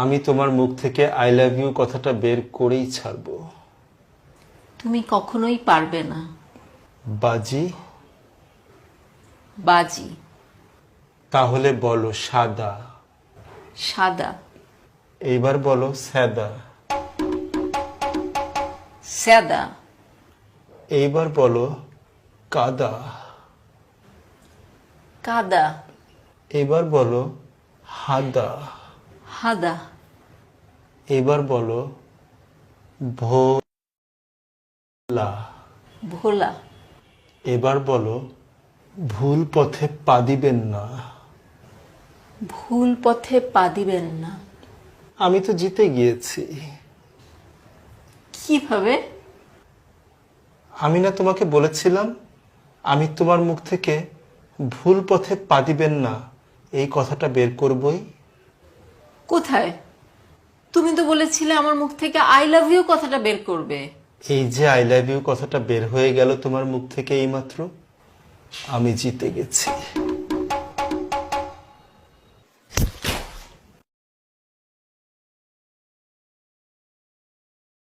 আমি তোমার মুখ থেকে আই লাভ ইউ কথাটা বের করেই ছাড়বো। তুমি কখনোই পারবে না। বাজি? বাজি। তাহলে বলো সাদা। সাদা। এইবার বলো স্যাদা। স্যাদা। এইবার বলো কাদা। কাদা। এবার বলো হাদা। হাদা। এবার বলো ভোলা। ভোলা। এবার বলো ভুল পথে পা দিবেন না। ভুল পথে পা দিবেন না। আমি তো জিতে গিয়েছি। কিভাবে? আমি না তোমাকে বলেছিলাম আমি তোমার মুখ থেকে ভুল পথে পা দিবেন না এই কথাটা বের করবই। কোথায়? তুমি তো বলেছিলে আমার মুখ থেকে আই লাভ ইউ কথাটা বের করবে। এই যে আই লাভ ইউ কথাটা বের হয়ে গেল তোমার মুখ থেকে এইমাত্র, আমি জিতে গেছি।